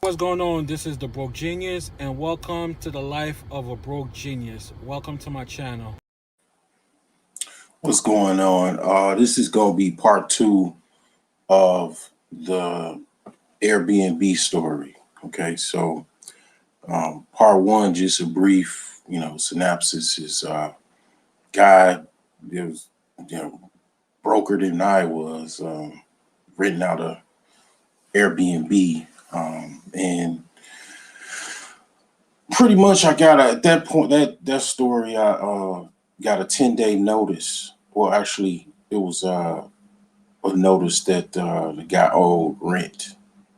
What's going on? This is the Broke Genius, and welcome to the life of a broke genius. Welcome to my channel. What's going on? This is going to be part two of the Airbnb story. Okay, so part one, just a brief, synopsis is guy that was, broker than I was, renting out a Airbnb, and pretty much I got at that point that story I got a 10-day notice. Well, actually, it was a notice that the guy owed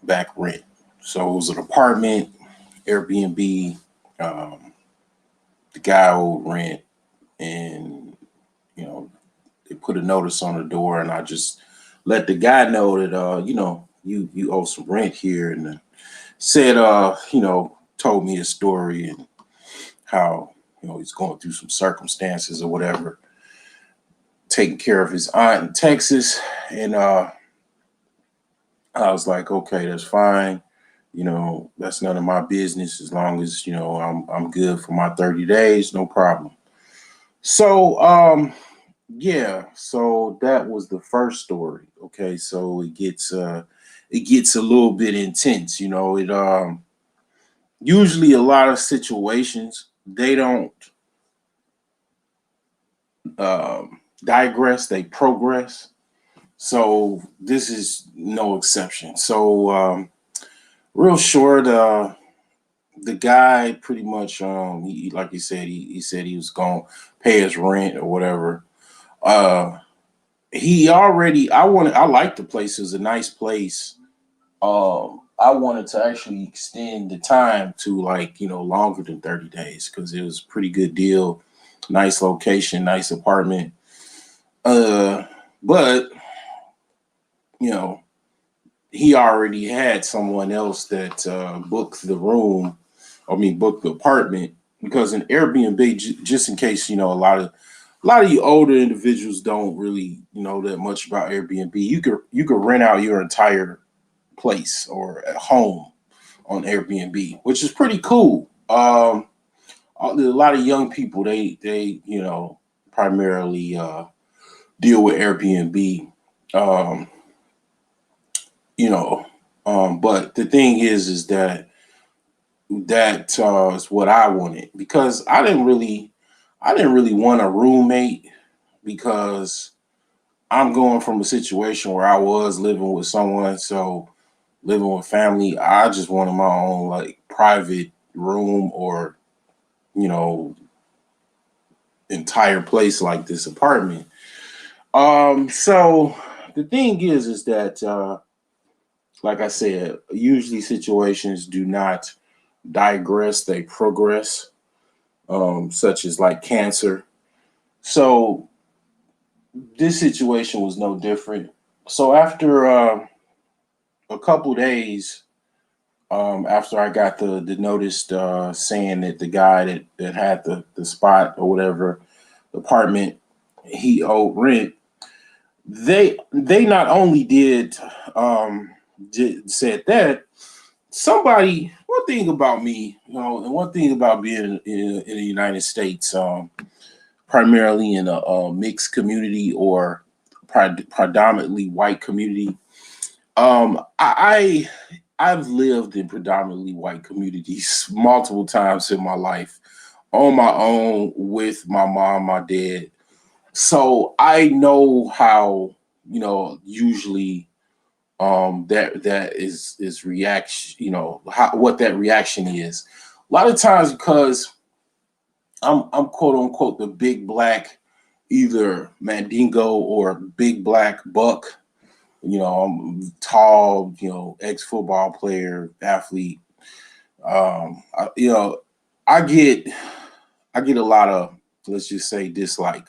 back rent. So it was an apartment, Airbnb. Um, the guy owed rent, and they put a notice on the door, and I just let the guy know that you owe some rent here, and said told me a story and how he's going through some circumstances or whatever, taking care of his aunt in Texas, and I was like, okay, that's fine. That's none of my business as long as I'm good for my 30 days, no problem. So yeah, so that was the first story. Okay, so it gets a little bit intense. It usually a lot of situations they don't digress, they progress. So this is no exception. So real short, the guy pretty much like he said, he said he was gonna pay his rent or whatever. Uh he already I liked the place. It was a nice place. I wanted to actually extend the time to like, longer than 30 days because it was a pretty good deal. Nice location, nice apartment. Uh but you know, he already had someone else that booked the room. I mean, booked the apartment because in Airbnb, just in case a lot of you older individuals don't really know that much about Airbnb. You could rent out your entire place or a home on Airbnb, which is pretty cool. A lot of young people they primarily deal with Airbnb. Um, you know, but the thing is that is what I wanted because I didn't really want a roommate because I'm going from a situation where I was living with someone, so living with family, I just wanted my own like private room or you know entire place like this apartment. So the thing is that like I said, usually situations do not digress, they progress, such as like cancer. So this situation was no different. So after a couple days, after I got the notice saying that the guy that had the spot or whatever, the apartment, he owed rent, they not only said that, somebody, one thing about me, and one thing about being in the United States, primarily in a mixed community or predominantly white community. I've lived in predominantly white communities multiple times in my life, on my own with my mom, my dad. So I know how usually that is reaction. What that reaction is. A lot of times because I'm quote unquote the big black, either Mandingo or big black buck. I'm tall, ex football player, athlete. I, I get a lot of, let's just say, dislike.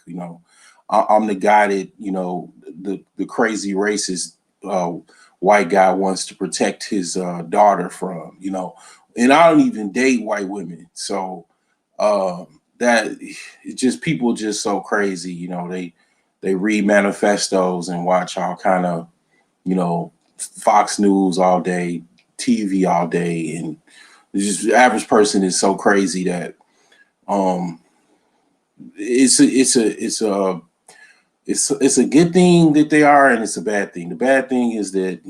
I'm the guy that the crazy racist uh, white guy wants to protect his daughter from. And I don't even date white women, so that it's just people just so crazy. They read manifestos and watch all kind of Fox News all day, TV all day, and just the average person is so crazy that um, it's a good thing that they are, and it's a bad thing. The bad thing is that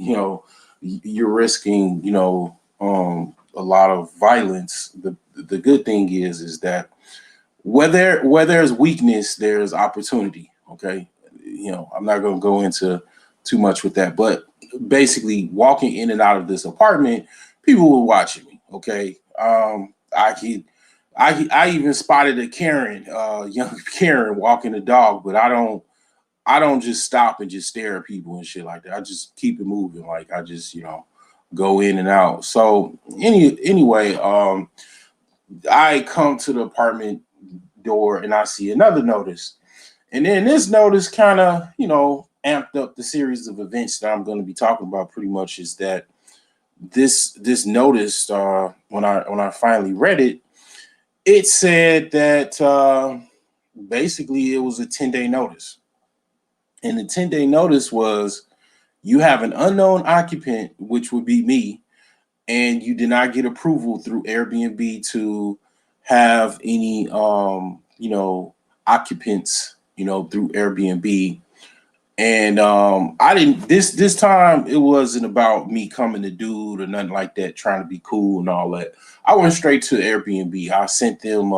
you're risking a lot of violence. The good thing is that where there's weakness, there's opportunity. Okay, I'm not going to go into too much with that, but basically, walking in and out of this apartment, people were watching me. Okay, I even spotted a Karen, young Karen, walking the dog, but I don't just stop and just stare at people and shit like that. I just keep it moving. Like I just go in and out. So anyway, I come to the apartment door and I see another notice. And then this notice kind of, amped up the series of events that I'm going to be talking about. Pretty much is that this notice, when I finally read it, it said that basically it was a 10-day notice. And the 10-day notice was, you have an unknown occupant, which would be me, and you did not get approval through Airbnb to have any occupants through Airbnb. And I didn't this time, it wasn't about me coming to dude or nothing like that, trying to be cool and all that. I went straight to Airbnb. I sent them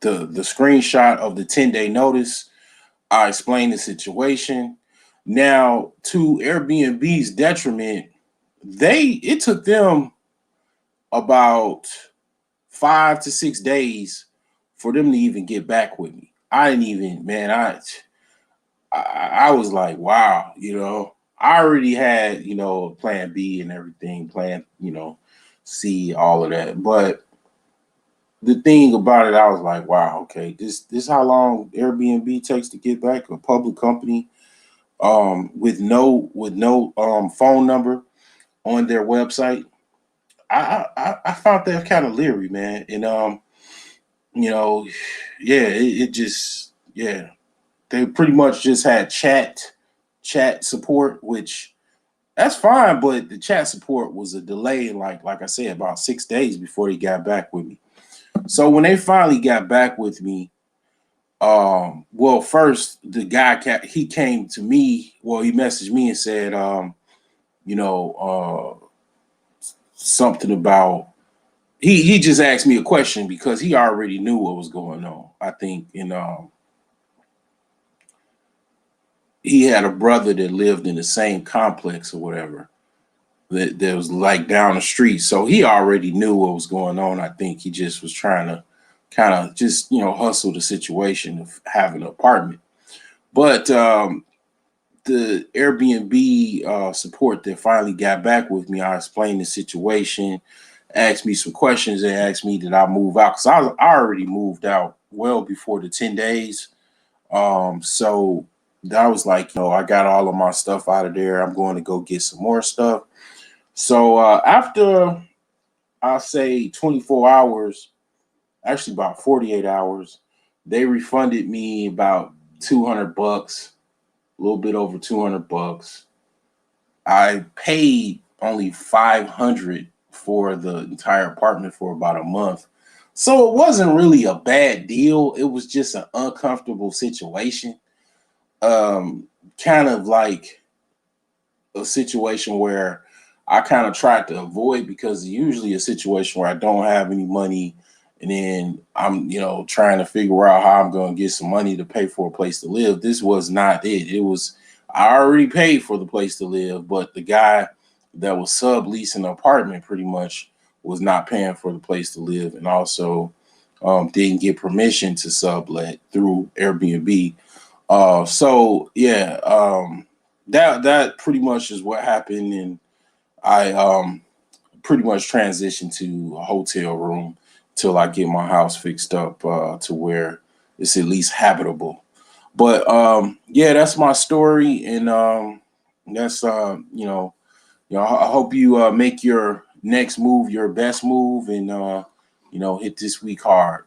the screenshot of the 10-day notice. I explained the situation. Now, to Airbnb's detriment, it took them about 5 to 6 days for them to even get back with me. I didn't even, man, I was like, wow, I already had, plan B and everything, plan, C, all of that. But the thing about it, I was like, wow, okay, this how long Airbnb takes to get back, a public company, with no phone number on their website. I found that kind of leery, man. And yeah, it just, yeah, they pretty much just had chat support, which that's fine, but the chat support was a delay, like I said, about 6 days before they got back with me. So when they finally got back with me, well, first the guy he came to me. Well, he messaged me and said, something about, he just asked me a question because he already knew what was going on. I think, he had a brother that lived in the same complex or whatever that was like down the street, so he already knew what was going on. I think he just was trying to kind of just hustle the situation of having an apartment. But the Airbnb support that finally got back with me, I explained the situation, asked me some questions, and asked me did I move out, because I already moved out well before the 10 days. So I was like, I got all of my stuff out of there. I'm going to go get some more stuff. So after, I say 24 hours, actually about 48 hours, they refunded me about $200, a little bit over $200. I paid only $500 for the entire apartment for about a month. So it wasn't really a bad deal. It was just an uncomfortable situation. Kind of like a situation where I kind of tried to avoid, because usually a situation where I don't have any money and then I'm, trying to figure out how I'm going to get some money to pay for a place to live. This was not it. It was, I already paid for the place to live, but the guy that was subleasing the apartment pretty much was not paying for the place to live, and also didn't get permission to sublet through Airbnb. So yeah, that pretty much is what happened, and I pretty much transitioned to a hotel room till I get my house fixed up to where it's at least habitable. But yeah, that's my story, and that's I hope you make your next move your best move, and hit this week hard.